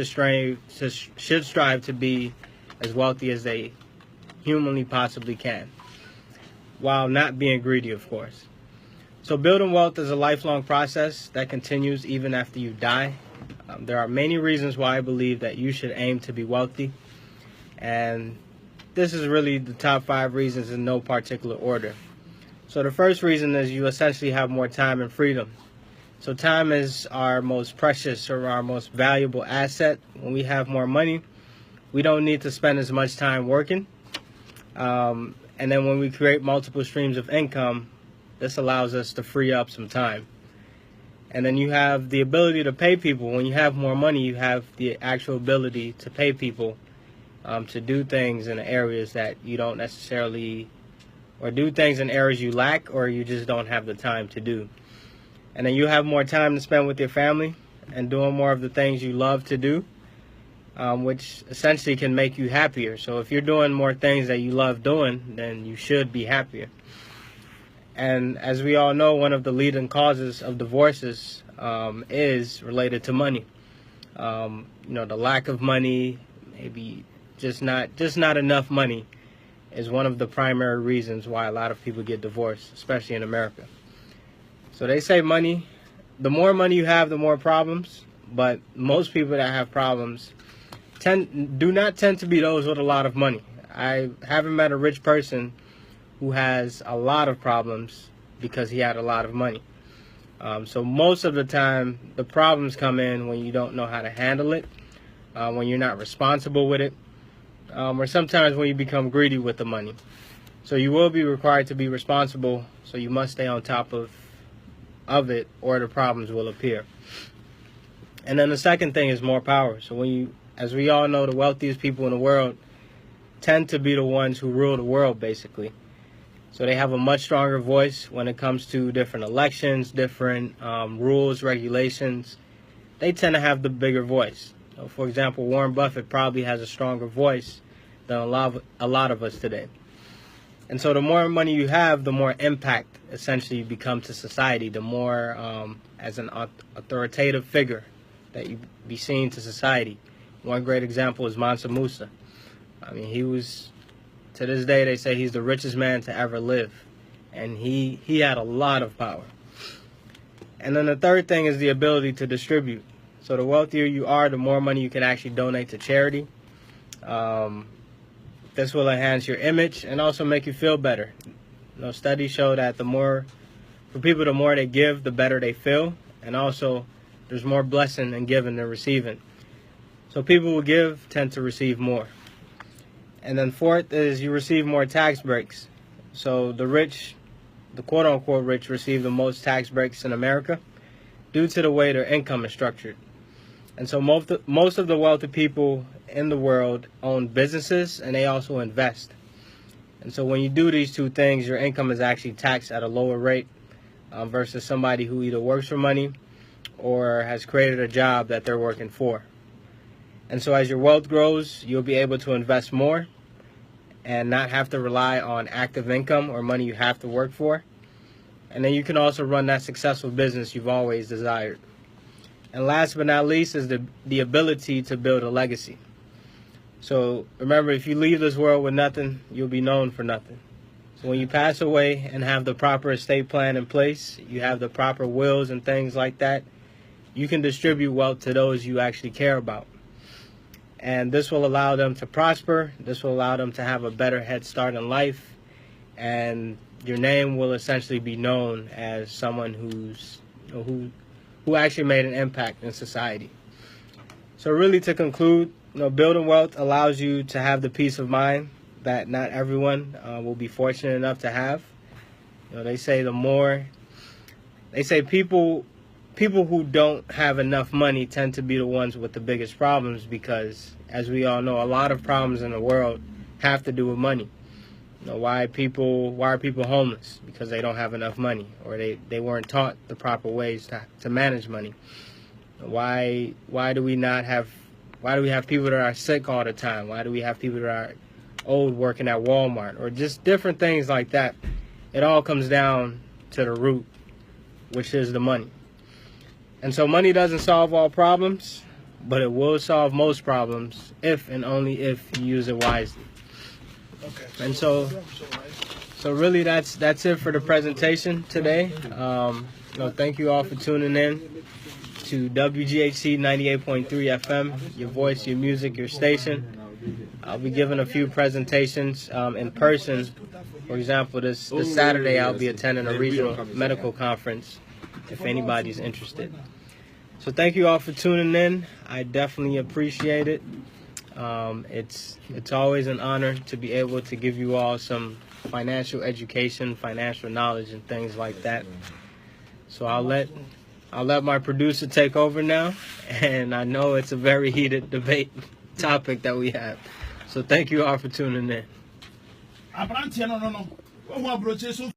should strive to be as wealthy as they humanly possibly can, while not being greedy, of course. So building wealth is a lifelong process that continues even after you die. There are many reasons why I believe that you should aim to be wealthy, and this is really the top 5 reasons in no particular order. So the first reason is you essentially have more time and freedom. So time is our most precious or our most valuable asset. When we have more money, we don't need to spend as much time working. And then when we create multiple streams of income, this allows us to free up some time. And then you have the ability to pay people. When you have more money, you have the actual ability to pay people to do things in areas that you don't necessarily, or do things in areas you lack or you just don't have the time to do. And then you have more time to spend with your family and doing more of the things you love to do, which essentially can make you happier. So if you're doing more things that you love doing, then you should be happier. And as we all know, one of the leading causes of divorces is related to money. The lack of money, maybe just not enough money, is one of the primary reasons why a lot of people get divorced, especially in America. So they say the more money you have, the more problems. But most people that have problems do not tend to be those with a lot of money. I haven't met a rich person who has a lot of problems because he had a lot of money. So most of the time, the problems come in when you don't know how to handle it, when you're not responsible with it, or sometimes when you become greedy with the money. So you will be required to be responsible, so you must stay on top of it, or the problems will appear. And then the second thing is more power. So as we all know, the wealthiest people in the world tend to be the ones who rule the world, basically. So they have a much stronger voice when it comes to different elections, different rules, regulations. They tend to have the bigger voice. So for example, Warren Buffett probably has a stronger voice than a lot of us today. And so the more money you have, the more impact essentially you become to society, the more as an authoritative figure that you be seen to society. One great example is Mansa Musa. I mean, to this day, they say he's the richest man to ever live. And he had a lot of power. And then the third thing is the ability to distribute. So the wealthier you are, the more money you can actually donate to charity. This will enhance your image and also make you feel better. Studies show that the more they give, the better they feel. And also, there's more blessing in giving than receiving. So people who give tend to receive more. And then fourth is you receive more tax breaks. So the rich, the quote-unquote rich, receive the most tax breaks in America due to the way their income is structured. And so most of the wealthy people in the world own businesses, and they also invest. And so when you do these two things, your income is actually taxed at a lower rate versus somebody who either works for money or has created a job that they're working for. And so as your wealth grows, you'll be able to invest more and not have to rely on active income or money you have to work for. And then you can also run that successful business you've always desired. And last but not least is the ability to build a legacy. So remember, if you leave this world with nothing, you'll be known for nothing. So when you pass away and have the proper estate plan in place, you have the proper wills and things like that, you can distribute wealth to those you actually care about. And this will allow them to prosper. This will allow them to have a better head start in life. And your name will essentially be known as someone who actually made an impact in society. So really, to conclude, building wealth allows you to have the peace of mind that not everyone will be fortunate enough to have. They say people who don't have enough money tend to be the ones with the biggest problems because, as we all know, a lot of problems in the world have to do with money. Why are people homeless? Because they don't have enough money, or they weren't taught the proper ways to manage money. Why do we have people that are sick all the time? Why do we have people that are old working at Walmart, or just different things like that? It all comes down to the root, which is the money. And so money doesn't solve all problems, but it will solve most problems if and only if you use it wisely. Okay. And so really that's it for the presentation today. Thank you all for tuning in to WGHC 98.3 FM, your voice, your music, your station. I'll be giving a few presentations in person. For example, this Saturday I'll be attending a regional medical conference if anybody's interested. So thank you all for tuning in. I definitely appreciate it. It's always an honor to be able to give you all some financial education, financial knowledge, and things like that. So I'll let my producer take over now, and I know it's a very heated debate topic that we have. So thank you all for tuning in.